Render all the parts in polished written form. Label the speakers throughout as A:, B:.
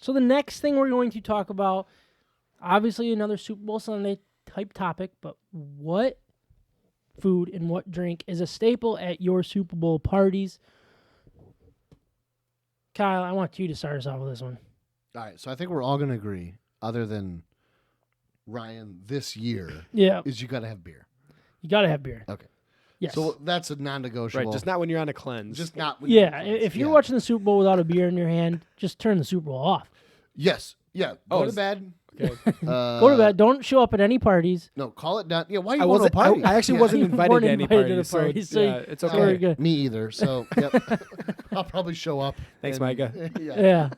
A: So the next thing we're going to talk about, obviously another Super Bowl Sunday type topic, but what food and what drink is a staple at your Super Bowl parties? Kyle, I want you to start us off with this one.
B: All right, so I think we're all going to agree, other than Ryan this year,
A: Yeah,
B: is you got to have beer.
A: you got to have beer.
B: Okay.
A: Yes.
B: So that's a non-negotiable.
C: Right, just not when you're on a cleanse.
B: Just not. When
A: yeah,
B: you're
A: if you're
B: yeah.
A: watching the Super Bowl without a beer in your hand, just turn the Super Bowl off.
B: Yes. Yeah.
C: Oh,
B: Go to
C: it's-
B: bed.
C: Okay.
A: Go to bed. Don't show up at any parties.
B: No, call it down. Yeah. Why are you
C: I
B: going to a
C: wasn't.
B: party?
C: I actually
B: Yeah.
C: wasn't
A: You
C: invited
A: weren't
C: to any
A: invited to
C: parties,
A: the party,
C: so
A: so
C: yeah, it's okay.
A: Very good.
B: Me either. So yep. I'll probably show up.
C: Thanks,
B: and-
C: Micah.
B: Yeah.
A: Yeah.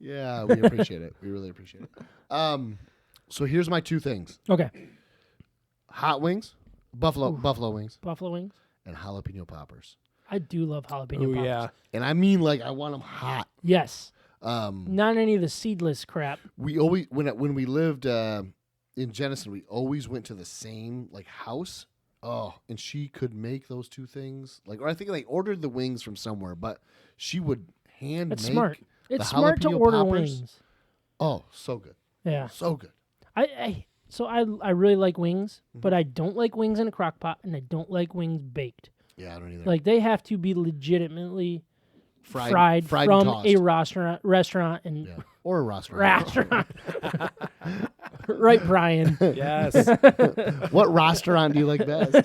B: Yeah. We appreciate it. We really appreciate it. So here's my two things:
A: Okay.
B: hot wings, buffalo wings,
A: Buffalo wings.
B: and jalapeno poppers.
A: I do love jalapeno
C: Oh
A: poppers.
C: yeah.
B: And I mean, like, I want them hot.
A: Yes.
B: Um,
A: Not any of the seedless crap.
B: we always when we lived in Jenison, we always went to the same like house. Oh, and she could make those two things. Like, or I think they ordered the wings from somewhere, but she would hand
A: That's
B: make.
A: smart. It's
B: the
A: smart to
B: jalapeno
A: order
B: poppers.
A: wings.
B: Oh, so good,
A: Yeah.
B: so good.
A: I really like wings,
B: Mm-hmm.
A: but I don't like wings in a crock pot, and I don't like wings baked.
B: Yeah, I don't either.
A: Like, they have to be legitimately
B: fried
A: fried
B: and
A: from
B: tossed.
A: a restaurant and
B: Yeah. Or a restaurant.
A: restaurant. Right, Brian.
C: Yes.
B: What restaurant do you like best?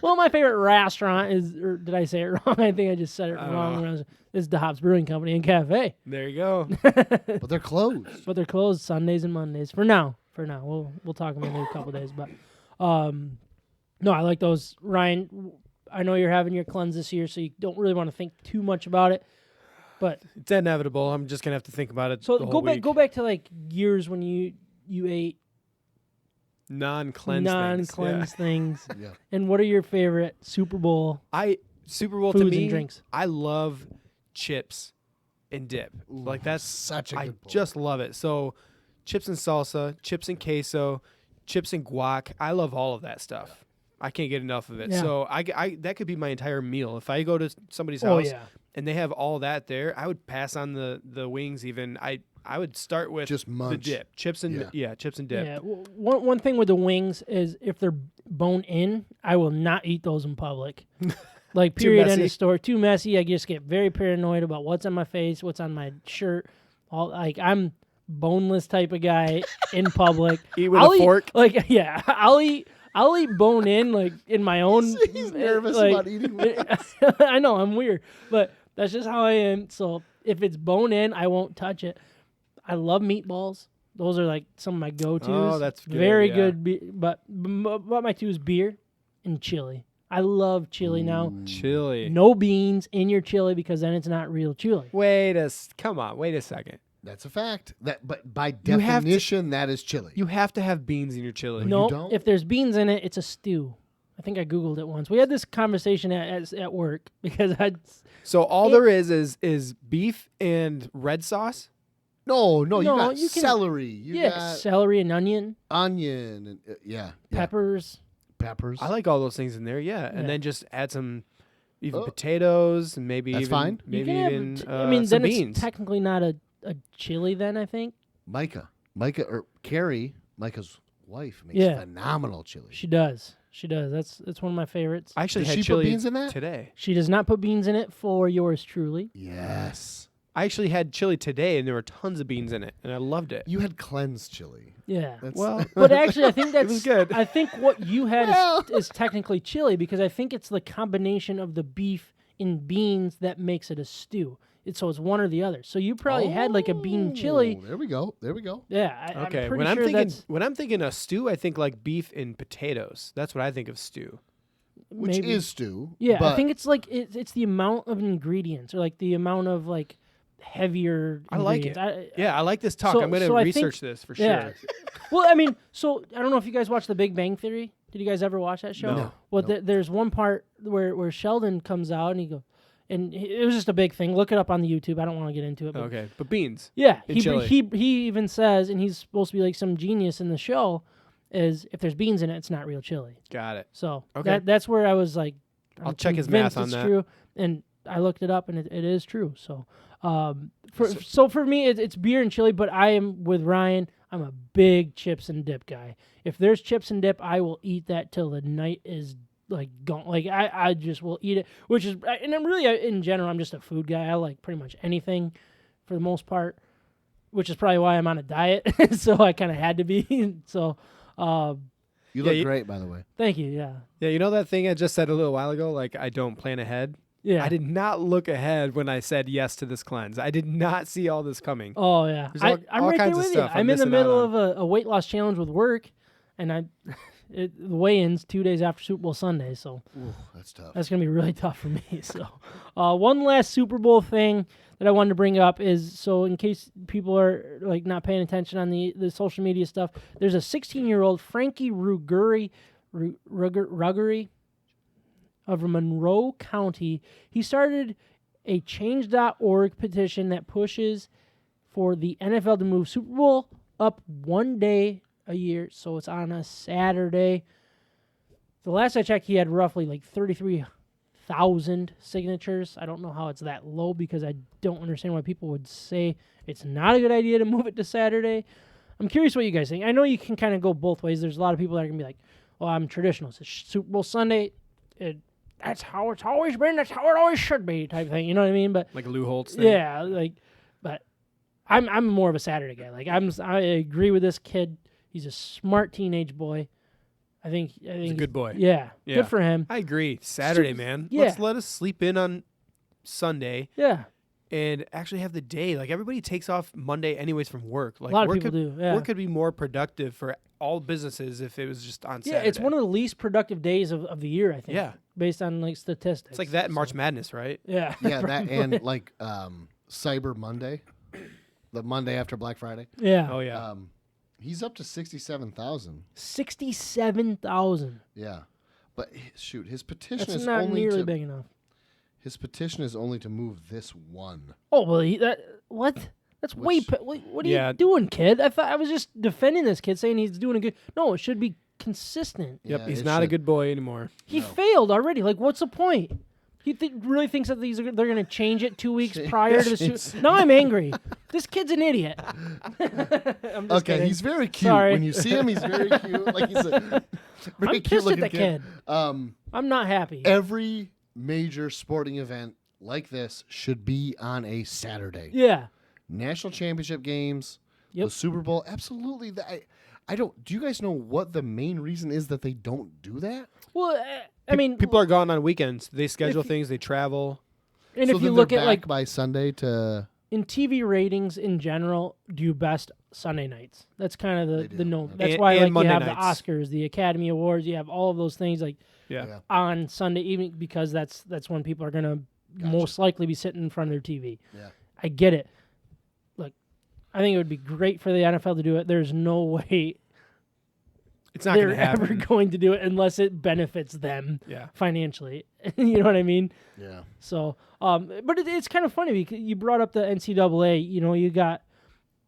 A: Well, my favorite restaurant is, or did I say it wrong? I think I just said it wrong. When it's the Hobbs Brewing Company and Cafe,
C: There you go.
B: But they're closed.
A: but they're closed Sundays and Mondays for now. We'll talk about it in a couple days, but no, I like those. Ryan, I know you're having your cleanse this year, so you don't really want to think too much about it. But
C: It's inevitable. I'm just gonna have to think about it.
A: so
C: the
A: go
C: whole
A: back,
C: week.
A: go back to like years when you ate
C: non-cleanse
A: things.
B: Yeah.
A: And what are your favorite Super Bowl
C: Super Bowl
A: foods
C: to me,
A: and drinks?
C: I love chips and dip. Like that's
B: such a
C: I
B: good pull.
C: just love it. So chips and salsa, chips and queso, chips and guac. I love all of that stuff. I can't get enough of it.
A: Yeah.
C: So I that could be my entire meal. If I go to somebody's
A: Oh
C: house
A: yeah,
C: and they have all that there, I would pass on the wings even. I would start with
B: Just
C: the
B: munch.
C: dip. Chips and chips and dip.
A: yeah. One thing with the wings is if they're bone in, I will not eat those in public. Like,
C: Too
A: period, end
C: messy?
A: of story. Too messy. I just get very paranoid about what's on my face, what's on my shirt. All like, I'm boneless type of guy in public.
C: Eat with
A: I'll
C: a fork.
A: Like, yeah, I'll eat bone in, like, in my own.
B: He's nervous
A: like,
B: about eating wings.
A: I know I'm weird, but that's just how I am. So if it's bone in, I won't touch it. I love meatballs. Those are like some of my go-tos.
C: Oh, that's good,
A: Very
C: yeah.
A: good. But my two is beer and chili. I love chili now.
C: Chili.
A: No beans in your chili because then it's not real chili.
C: Come on. Wait a second.
B: That's a fact. But by
C: You have to-
B: definition, that is chili.
C: You have to have beans in your chili.
A: No,
B: don't?
A: if there's beans in it, it's a stew. I think I Googled it once. We had this conversation at work because
C: So all there is beef and red sauce.
B: No, you
A: No,
B: got
A: you can-
B: celery. You got
A: celery and onion,
B: onion. And,
A: peppers.
B: peppers.
C: I like all those things in there. Yeah,
A: Yeah.
C: and then just add some even
B: Oh.
C: potatoes and maybe
B: That's
C: even
B: fine.
A: You
C: maybe
A: can have
C: even
A: I mean,
C: some
A: then
C: beans.
A: it's technically not a chili. Then I think
B: Micah or Carrie, Micah's wife, makes
A: Yeah.
B: phenomenal chili.
A: she does. She does. That's one of my favorites.
C: I actually
B: Does
C: had
B: she put
C: chili
B: beans in that?
C: today.
A: She does not put beans in it for yours truly.
B: Yes.
C: I actually had chili today, and there were tons of beans in it, and I loved it.
B: You had cleansed chili.
A: Yeah.
B: That's,
C: Well,
A: But actually, I think that's
C: was good.
A: I think what you had
B: Well.
A: is technically chili because I think it's the combination of the beef and beans that makes it a stew. So it's one or the other. So you probably had like a bean chili.
B: Oh, There we go.
A: Yeah.
C: okay,
A: I'm
C: when
A: pretty
C: I'm
A: sure
C: thinking
A: that's
C: when I'm thinking a stew, I think like beef and potatoes. That's what I think of stew.
B: Which
A: maybe.
B: is stew.
A: Yeah, I
B: but
A: think it's like it's the amount of ingredients or like the amount of like heavier.
C: I like it.
A: ingredients.
C: Yeah, I like this talk.
A: So-
C: I'm going to
A: so I think-
C: research this for
A: Yeah.
C: sure.
A: Well, I mean, so I don't know if you guys watch The Big Bang Theory. Did you guys ever watch that show?
C: No.
A: Well, there's one part where Sheldon comes out and he goes, and it was just a big thing. Look it up on the YouTube. I don't want to get into it. But
C: Okay, but beans.
A: Yeah,
C: And chili.
A: he even says, and he's supposed to be like some genius in the show, is if there's beans in it, it's not real chili.
C: Got it.
A: So
C: Okay.
A: that's where I was like,
C: I'll check his
A: convinced
C: math on
A: it's
C: that.
A: True. And I looked it up, and it is true. So, for me, it's beer and chili. But I am with Ryan. I'm a big chips and dip guy. If there's chips and dip, I will eat that till the night is like gone. Like I just will eat it. Which is, and I'm really in general, I'm just a food guy. I like pretty much anything, for the most part. Which is probably why I'm on a diet. So I kind of had to be. So.
B: You look great, by the way.
A: Thank you. Yeah.
C: Yeah, you know that thing I just said a little while ago? Like, I don't plan ahead?
A: Yeah.
C: I did not look ahead when I said yes to this cleanse. I did not see all this coming.
A: Oh, yeah.
C: There's
A: I'm
C: all
A: right there
C: kinds of
A: with you.
C: stuff
A: I'm
C: I'm
A: in the
C: missing out
A: middle
C: on.
A: of a weight loss challenge with work, and the weigh-in's 2 days after Super Bowl Sunday, so
B: Ooh, that's tough.
A: that's going to be really tough for me. So one last Super Bowl thing that I wanted to bring up is, so in case people are like not paying attention on the social media stuff, there's a 16-year-old Frankie Ruggieri of Monroe County. He started a Change.org petition that pushes for the NFL to move Super Bowl up 1 day a year, so it's on a Saturday. The last I checked, he had roughly like 33,000 signatures. I don't know how it's that low, because I don't understand why people would say it's not a good idea to move it to Saturday. I'm curious what you guys think. I know you can kind of go both ways. There's a lot of people that are going to be like, well, I'm traditional. It's Super Bowl Sunday. That's how it's always been. That's how it always should be, type thing. You know what I mean? But
C: Like a Lou Holtz thing?
A: yeah, but I'm more of a Saturday guy. Like I agree with this kid. He's a smart teenage boy. I think
C: He's a good boy.
A: Yeah,
C: Yeah.
A: good for him.
C: I agree. Saturday, man.
A: Yeah.
C: Let's let us sleep in on Sunday
A: Yeah,
C: and actually have the day. Like, everybody takes off Monday anyways from work. Like,
A: a lot of
C: work
A: people
C: could,
A: do. Yeah,
C: Work could be more productive for all businesses if it was just on
A: yeah.
C: Saturday.
A: It's one of the least productive days of the year, I think.
C: Yeah.
A: based on like statistics.
C: It's like that in
A: So,
C: March Madness, right?
A: Yeah,
B: Yeah, that and like Cyber Monday, the Monday after Black Friday.
A: yeah.
C: Oh, yeah.
B: He's up to 67,000.
A: 67,000.
B: Yeah, but shoot, his petition
A: That's
B: is
A: not
B: only
A: nearly
B: to
A: big enough.
B: his petition is only to move this one.
A: Oh well, what? That's way.
B: Which-
A: What are
C: Yeah.
A: you doing, kid? I thought I was just defending this kid, saying he's doing a good. No, it should be consistent.
C: Yep,
B: Yeah,
C: he's
B: it
C: not a
B: should-
C: good boy anymore.
A: He
B: No.
A: failed already. Like, what's the point? He really thinks that they're going to change it 2 weeks prior to the shoot. Now I'm angry. This kid's an idiot. I'm just
B: Okay,
A: kidding.
B: he's very cute.
A: Sorry.
B: When you see him, he's very cute. Like he's a very
A: I'm
B: cute
A: pissed at
B: looking
A: the kid.
B: Um,
A: I'm not happy.
B: every major sporting event like this should be on a Saturday.
A: Yeah.
B: National championship games,
A: Yep.
B: the Super Bowl, absolutely. I don't. Do you guys know what the main reason is that they don't do that?
A: Well, I mean,
C: People are gone on weekends. They schedule things. They travel.
A: and
B: so
A: if you
B: then
A: look
B: they're
A: at
B: back
A: like
B: by Sunday to
A: in TV ratings in general, do best Sunday nights. That's kind
B: They
A: of
B: do.
A: the no.
B: And-
A: That's why like
C: Monday
A: you have
C: nights.
A: the Oscars, the Academy Awards, you have all of those things like
C: Yeah.
B: Yeah.
A: on Sunday evening, because that's when people are gonna most likely be sitting in front of their TV.
B: Yeah.
A: I get it. Look, I think it would be great for the NFL to do it. There's no way
C: It's not going
A: they're
C: to
A: ever
C: happen.
A: going to do it unless it benefits them
C: Yeah.
A: financially. You know what I mean?
B: yeah.
A: So, but it's kind of funny because you brought up the NCAA. You know, you got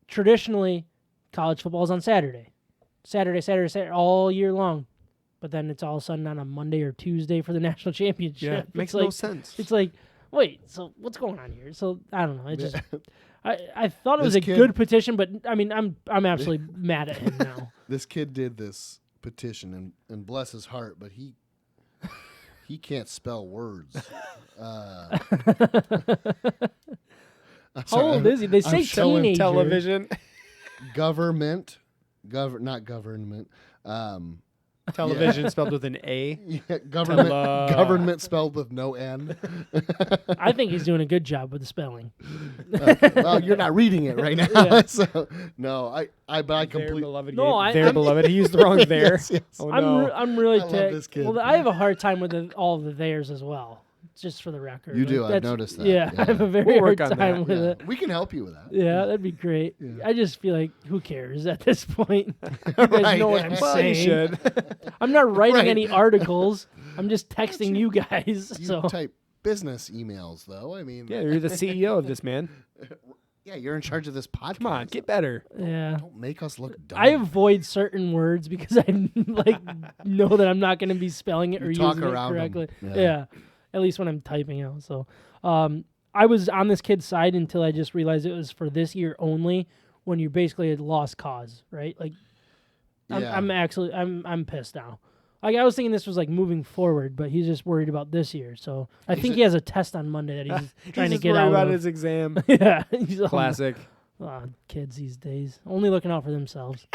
A: traditionally college football's on Saturday, all year long, but then it's all of a sudden on a Monday or Tuesday for the national championship.
C: Yeah.
A: It's
C: Makes
A: like,
C: no sense.
A: It's like, wait, so what's going on here? So I don't know. It just, I thought it was
B: This
A: a
B: kid-
A: good petition, but I mean, I'm absolutely mad at him now.
B: This kid did this petition, and bless his heart, but he can't spell words.
A: How old is he? They say
B: showing
A: teenager.
C: Television.
B: Not government.
C: Television spelled with an A.
B: Yeah, government.
C: Tele-
B: Government spelled with no N.
A: I think he's doing a good job with the spelling.
B: Well, you're not reading it right now,
A: Yeah.
B: so no. I
C: Their
B: completely.
C: beloved.
A: No,
C: game.
A: I-
C: Their
A: I'm-
C: beloved. He used the wrong there.
B: Yes, yes.
C: Oh no.
A: I'm really
B: I love
A: ticked.
B: this kid.
A: Well, I have a hard time with all of the theirs as well. Just for the record.
B: You do, I've
A: that's-
B: noticed that,
A: Yeah,
B: yeah.
A: I have a very
C: We'll
A: hard
C: work on
A: time
C: that,
A: with
B: Yeah,
A: it.
B: we can help you with that.
A: Yeah, that'd be great.
B: Yeah.
A: I just feel like, who cares at this point? You guys
B: Right.
A: know what I'm
C: Well, you
A: saying.
C: should.
A: I'm not writing
B: Right.
A: any articles. I'm just texting you guys.
B: You
A: So
B: type business emails, though. I mean,
C: Yeah, you're the CEO of this, man.
B: yeah, you're in charge of this podcast.
C: Come on, get better.
A: yeah.
B: Don't make us look dumb.
A: I avoid certain words because I like know that I'm not going to be spelling it
B: You
A: or
B: talk
A: using it
B: around 'em.
A: correctly.
B: Yeah.
A: Yeah. at least when I'm typing out. So I was on this kid's side until I just realized it was for this year only. When you basically had lost cause, right? Like,
B: Yeah.
A: I'm pissed now. Like I was thinking this was like moving forward, but he's just worried about this year. So I think he has a test on Monday that he's trying
C: He's
A: to
C: just
A: get
C: worried
A: out
C: about
A: of.
C: his exam.
A: Yeah, he's
C: Classic.
A: kids these days only looking out for themselves.